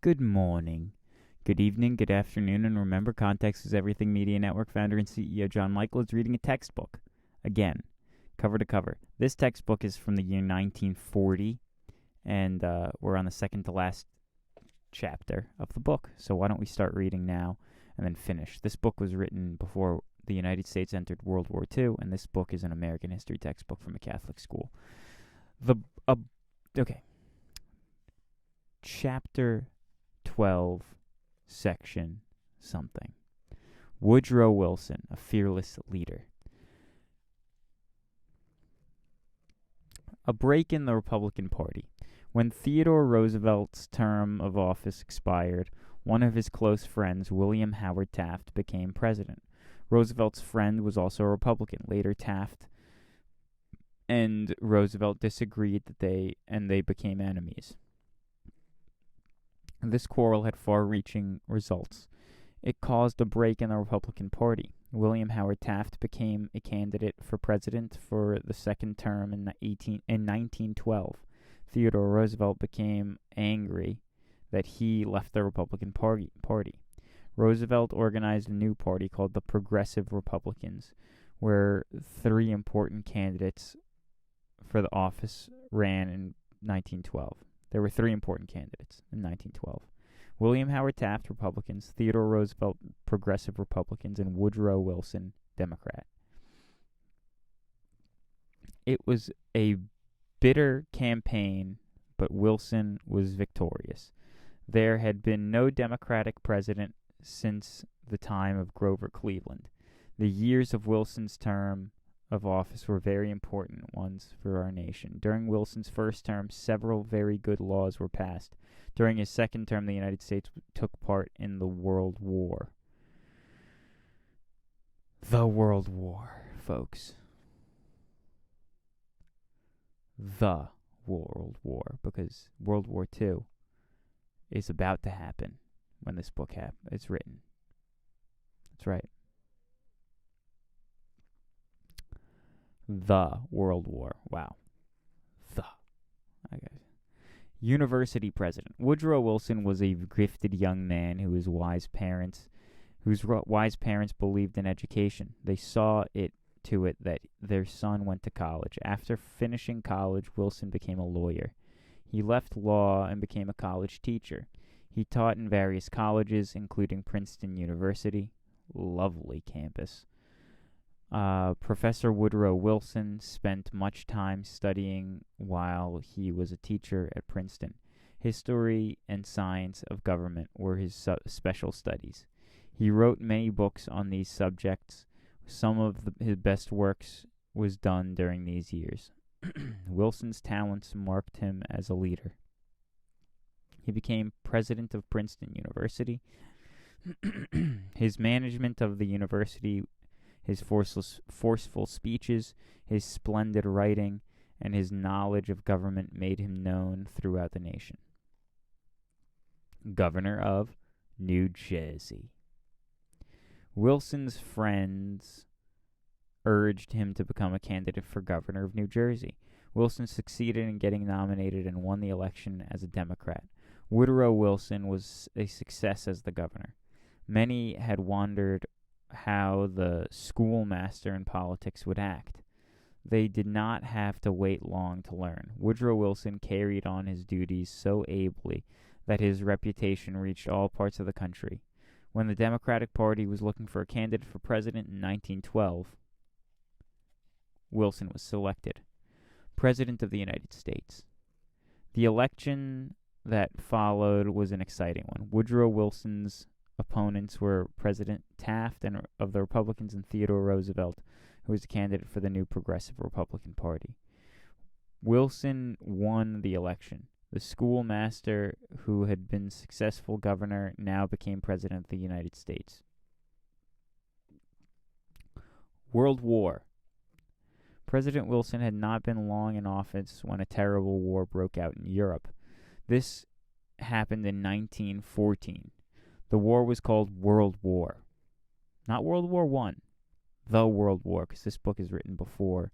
Good morning, good evening, good afternoon, and remember, Context is Everything Media Network founder and CEO John Michael is reading a textbook. Again, cover to cover. This textbook is from the year 1940, and we're on the second to last chapter of the book. So why don't we start reading now and then finish? This book was written before the United States entered World War II, and this book is an American history textbook from a Catholic school. Chapter 12, section something. Woodrow Wilson, a fearless leader. A break in the Republican Party. When Theodore Roosevelt's term of office expired, one of his close friends, William Howard Taft, became president. Roosevelt's friend was also a Republican. Later, Taft and Roosevelt disagreed and they became enemies. This quarrel had far-reaching results. It caused a break in the Republican Party. William Howard Taft became a candidate for president for the second term in 1912. Theodore Roosevelt became angry that he left the Republican Party. Roosevelt organized a new party called the Progressive Republicans, where three important candidates for the office ran in 1912. There were three important candidates in 1912. William Howard Taft, Republicans, Theodore Roosevelt, Progressive Republicans, and Woodrow Wilson, Democrat. It was a bitter campaign, but Wilson was victorious. There had been no Democratic president since the time of Grover Cleveland. The years of Wilson's term of office were very important ones for our nation. During Wilson's first term, several very good laws were passed. During his second term, the United States took part in the World War. The World War, folks. The World War, because World War II is about to happen when this book is written. That's right. The World War. Wow. Okay. University president. Woodrow Wilson was a gifted young man whose wise parents believed in education. They saw to it that their son went to college. After finishing college, Wilson became a lawyer. He left law and became a college teacher. He taught in various colleges, including Princeton University. Lovely campus. Professor Woodrow Wilson spent much time studying while he was a teacher at Princeton. History and science of government were his special studies. He wrote many books on these subjects. Some of his best works was done during these years. Wilson's talents marked him as a leader. He became president of Princeton University. His management of the university, his forceful speeches, his splendid writing, and his knowledge of government made him known throughout the nation. Governor of New Jersey. Wilson's friends urged him to become a candidate for governor of New Jersey. Wilson succeeded in getting nominated and won the election as a Democrat. Woodrow Wilson was a success as the governor. Many had wondered how the schoolmaster in politics would act. They did not have to wait long to learn. Woodrow Wilson carried on his duties so ably that his reputation reached all parts of the country. When the Democratic Party was looking for a candidate for president in 1912, Wilson was selected. President of the United States. The election that followed was an exciting one. Woodrow Wilson's opponents were President Taft of the Republicans and Theodore Roosevelt, who was a candidate for the new Progressive Republican Party. Wilson won the election. The schoolmaster who had been successful governor now became president of the United States. World War. President Wilson had not been long in office when a terrible war broke out in Europe. This happened in 1914. The war was called World War. Not World War I. The World War, because this book is written before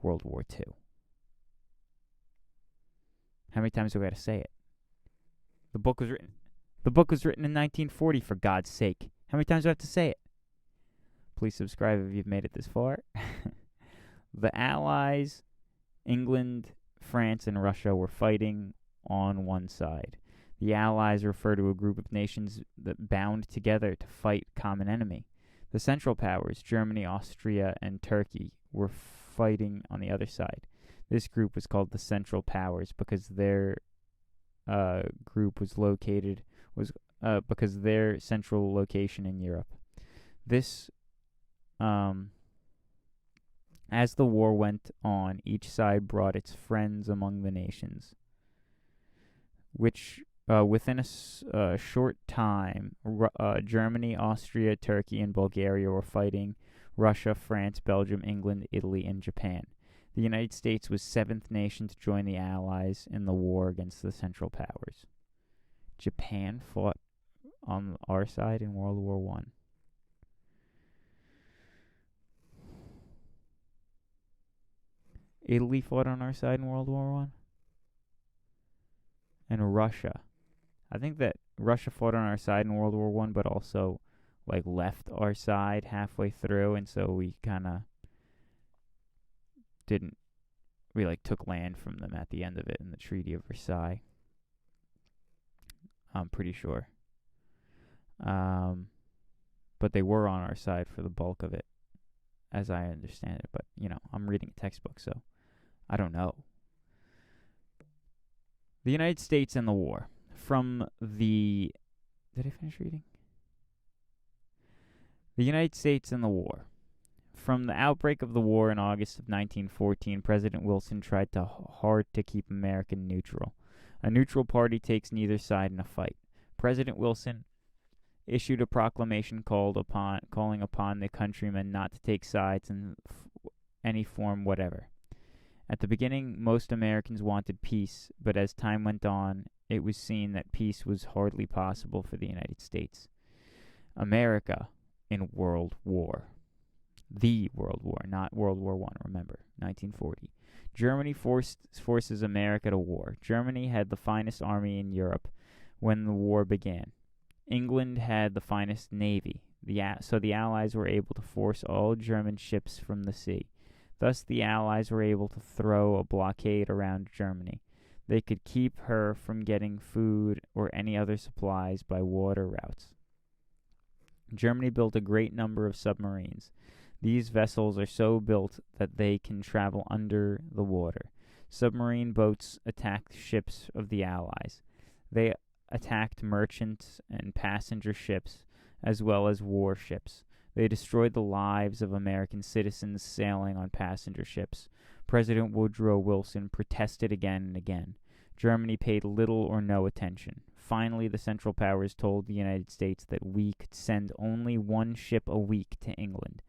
World War II. How many times do I got to say it? The book was written The book was written in 1940, for God's sake. How many times do I have to say it? Please subscribe if you've made it this far. The Allies, England, France, and Russia were fighting on one side. The Allies refer to a group of nations that bound together to fight common enemy. The Central Powers, Germany, Austria, and Turkey, were fighting on the other side. This group was called the Central Powers because their group was because their central location in Europe. This, as the war went on, each side brought its friends among the nations, which within a short time, Germany, Austria, Turkey, and Bulgaria were fighting Russia, France, Belgium, England, Italy, and Japan. The United States was seventh nation to join the Allies in the war against the Central Powers. Japan fought on our side in World War I. Italy fought on our side in World War I. And Russia. I think that Russia fought on our side in World War I, but also left our side halfway through, and so we kind of took land from them at the end of it in the Treaty of Versailles. I'm pretty sure. But they were on our side for the bulk of it, as I understand it. But, I'm reading a textbook, so I don't know. The United States and the war. Did I finish reading? The United States and the war. From the outbreak of the war in August of 1914, President Wilson tried hard to keep America neutral. A neutral party takes neither side in a fight. President Wilson issued a proclamation calling upon the countrymen not to take sides in any form whatever. At the beginning, most Americans wanted peace, but as time went on, it was seen that peace was hardly possible for the United States. America in World War. The World War, not World War I, remember, 1940. Germany forces America to war. Germany had the finest army in Europe when the war began. England had the finest navy, so the Allies were able to force all German ships from the sea. Thus, the Allies were able to throw a blockade around Germany. They could keep her from getting food or any other supplies by water routes. Germany built a great number of submarines. These vessels are so built that they can travel under the water. Submarine boats attacked ships of the Allies. They attacked merchant and passenger ships as well as warships. They destroyed the lives of American citizens sailing on passenger ships. President Woodrow Wilson protested again and again. Germany paid little or no attention. Finally, the Central Powers told the United States that we could send only one ship a week to England.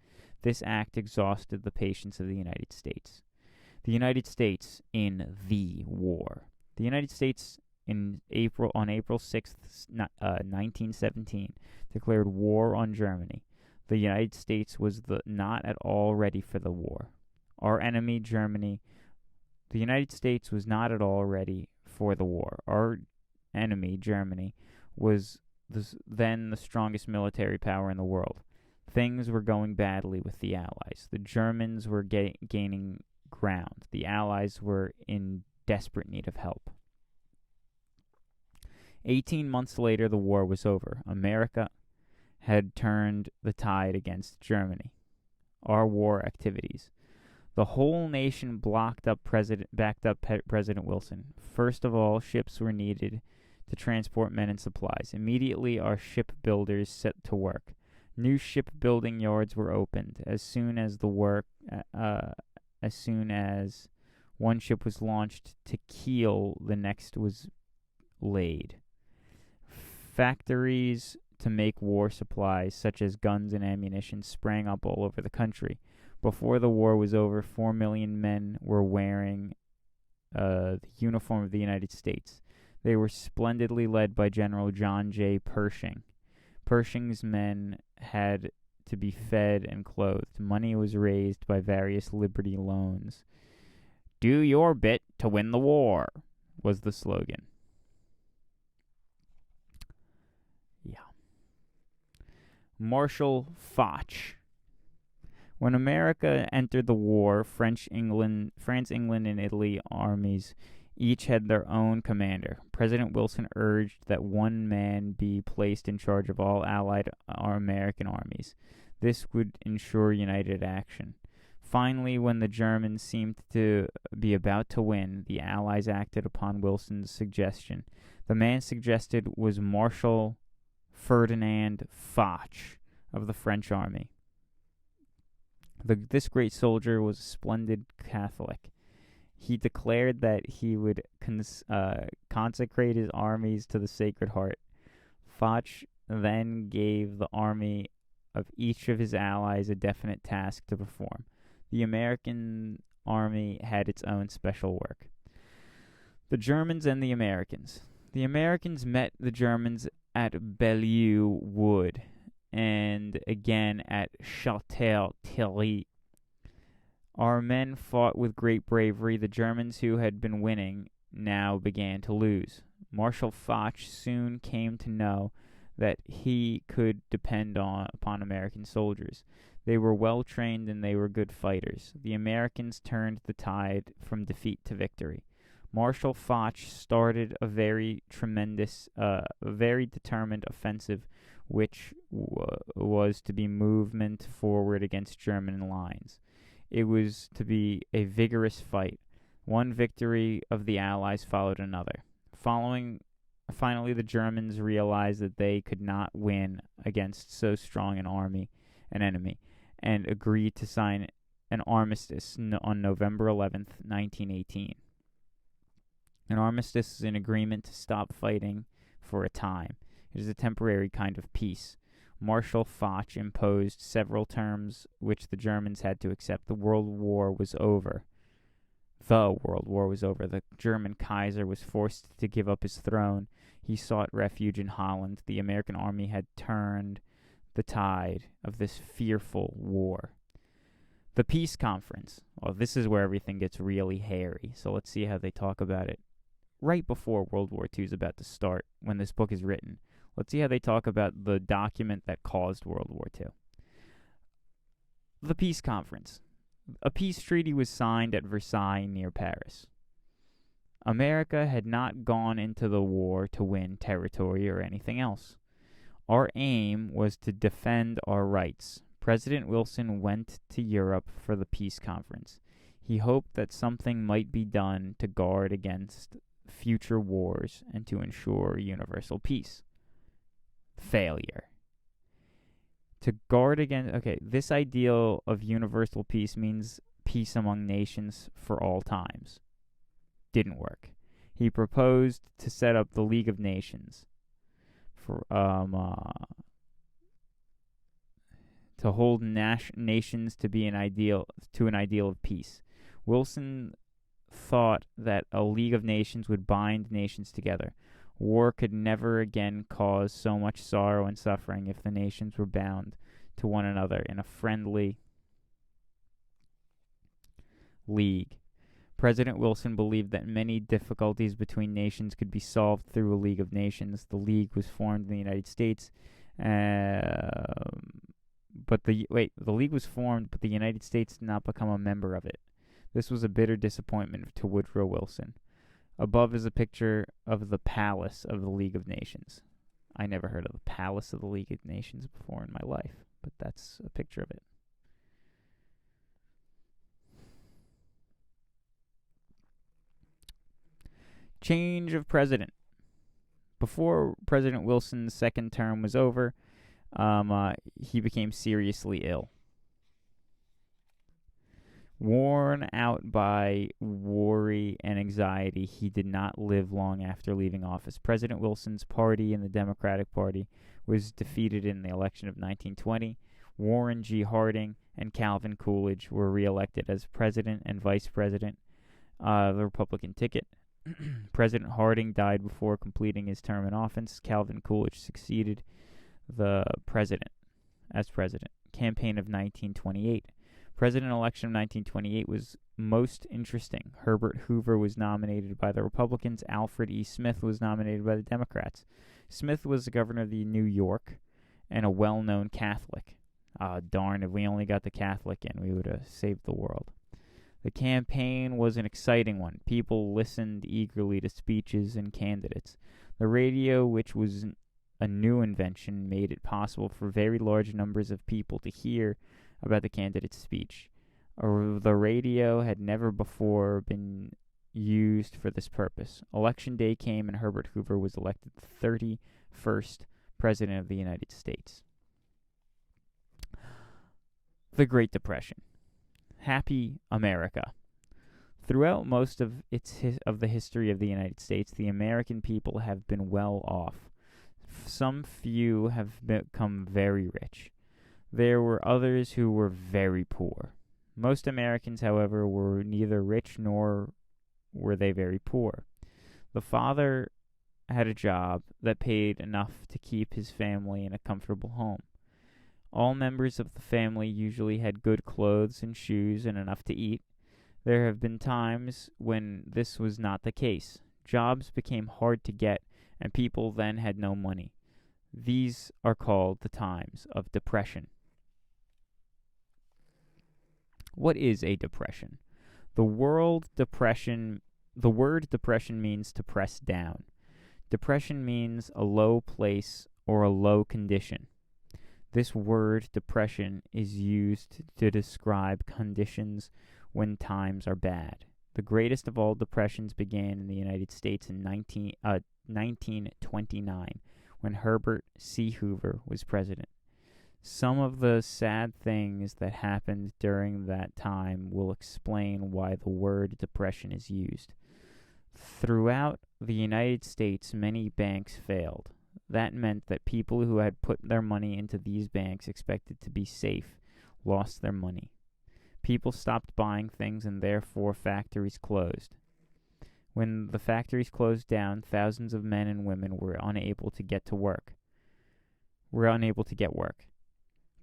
This act exhausted the patience of the United States. The United States in the war. The United States on April 6th, 1917, declared war on Germany. The United States was not at all ready for the war. Our enemy, Germany, the United States was not at all ready for the war. Our enemy, Germany, was then the strongest military power in the world. Things were going badly with the Allies. The Germans were gaining ground. The Allies were in desperate need of help. 18 months later, the war was over. America had turned the tide against Germany. Our war activities. The whole nation backed up President Wilson. First of all, ships were needed to transport men and supplies. Immediately, our shipbuilders set to work. New shipbuilding yards were opened. As soon as one ship was launched to keel, the next was laid. Factories to make war supplies, such as guns and ammunition, sprang up all over the country. Before the war was over, 4 million men were wearing the uniform of the United States. They were splendidly led by General John J. Pershing. Pershing's men had to be fed and clothed. Money was raised by various Liberty loans. "Do your bit to win the war," was the slogan. Marshal Foch. When America entered the war, France, England, and Italy armies each had their own commander. President Wilson urged that one man be placed in charge of all Allied or American armies. This would ensure united action. Finally, when the Germans seemed to be about to win, the Allies acted upon Wilson's suggestion. The man suggested was Marshal Ferdinand Foch of the French army. This great soldier was a splendid Catholic. He declared that he would consecrate his armies to the Sacred Heart. Foch then gave the army of each of his allies a definite task to perform. The American army had its own special work. The Germans and the Americans. The Americans met the Germans at Belleau Wood and again at Château-Thierry. Our men fought with great bravery. The Germans, who had been winning, now began to lose. Marshal Foch soon came to know that he could depend upon American soldiers. They were well trained and they were good fighters. The Americans turned the tide from defeat to victory. Marshal Foch started a very determined offensive, which was to be movement forward against German lines. It was to be a vigorous fight. One victory of the Allies followed another. Finally, the Germans realized that they could not win against so strong an enemy, and agreed to sign an armistice on November 11th, 1918. An armistice is an agreement to stop fighting for a time. It is a temporary kind of peace. Marshal Foch imposed several terms which the Germans had to accept. The World War was over. The German Kaiser was forced to give up his throne. He sought refuge in Holland. The American army had turned the tide of this fearful war. The Peace Conference. Well, this is where everything gets really hairy. So let's see how they talk about it right before World War II is about to start, when this book is written. Let's see how they talk about the document that caused World War II. The Peace Conference. A peace treaty was signed at Versailles near Paris. America had not gone into the war to win territory or anything else. Our aim was to defend our rights. President Wilson went to Europe for the peace conference. He hoped that something might be done to guard against future wars and to ensure universal peace. Failure. To guard against... this ideal of universal peace means peace among nations for all times. Didn't work. He proposed to set up the League of Nations for to hold nations to be an ideal of peace. Wilson thought that a League of Nations would bind nations together. War could never again cause so much sorrow and suffering if the nations were bound to one another in a friendly league. President Wilson believed that many difficulties between nations could be solved through a League of Nations. The League was formed in the United States, the League was formed, but the United States did not become a member of it. This was a bitter disappointment to Woodrow Wilson. Above is a picture of the Palace of the League of Nations. I never heard of the Palace of the League of Nations before in my life, but that's a picture of it. Change of president. Before President Wilson's second term was over, he became seriously ill. Worn out by worry and anxiety, he did not live long after leaving office. President Wilson's party and the Democratic Party was defeated in the election of 1920. Warren G. Harding and Calvin Coolidge were reelected as president and vice president, the Republican ticket. President Harding died before completing his term in office. Calvin Coolidge succeeded the president as president. Campaign of 1928. President election of 1928 was most interesting. Herbert Hoover was nominated by the Republicans. Alfred E. Smith was nominated by the Democrats. Smith was the governor of New York, and a well-known Catholic. Ah, darn, if we only got the Catholic in, we would have saved the world. The campaign was an exciting one. People listened eagerly to speeches and candidates. The radio, which was a new invention, made it possible for very large numbers of people to hear about the candidate's speech. The radio had never before been used for this purpose. Election day came and Herbert Hoover was elected the 31st President of the United States. The Great Depression. Happy America. Throughout most of the history of the United States, the American people have been well off. Some few have become very rich. There were others who were very poor. Most Americans, however, were neither rich nor were they very poor. The father had a job that paid enough to keep his family in a comfortable home. All members of the family usually had good clothes and shoes and enough to eat. There have been times when this was not the case. Jobs became hard to get, and people then had no money. These are called the times of depression. What is a depression? The word depression means to press down. Depression means a low place or a low condition. This word depression is used to describe conditions when times are bad. The greatest of all depressions began in the United States in 1929 when Herbert C. Hoover was president. Some of the sad things that happened during that time will explain why the word depression is used. Throughout the United States, many banks failed. That meant that people who had put their money into these banks expected to be safe lost their money. People stopped buying things and therefore factories closed. When the factories closed down, thousands of men and women were unable to get work.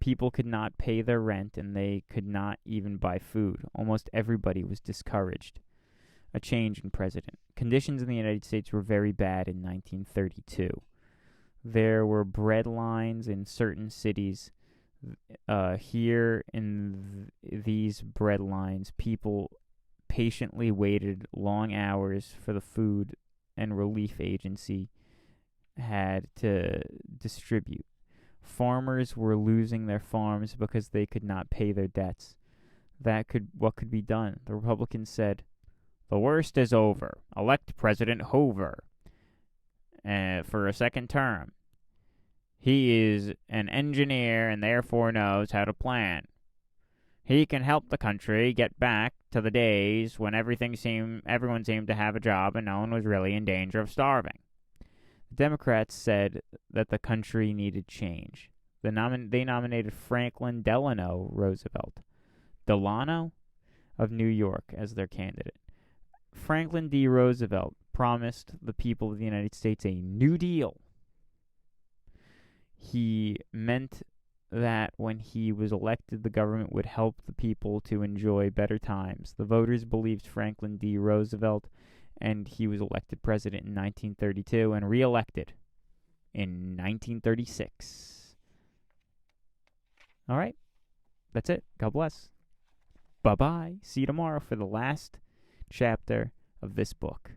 People could not pay their rent and they could not even buy food. Almost everybody was discouraged. A change in president. Conditions in the United States were very bad in 1932. There were bread lines in certain cities. Here in these bread lines, people patiently waited long hours for the food and relief agency had to distribute. Farmers were losing their farms because they could not pay their debts. What could be done? The Republicans said, "The worst is over. Elect President Hoover for a second term. He is an engineer and therefore knows how to plan. He can help the country get back to the days when everyone seemed to have a job and no one was really in danger of starving." The Democrats said that the country needed change. They nominated Franklin Delano Roosevelt, Delano of New York, as their candidate. Franklin D. Roosevelt promised the people of the United States a New Deal. He meant that when he was elected, the government would help the people to enjoy better times. The voters believed Franklin D. Roosevelt, and he was elected president in 1932 and re-elected in 1936. All right, that's it. God bless. Bye-bye. See you tomorrow for the last chapter of this book.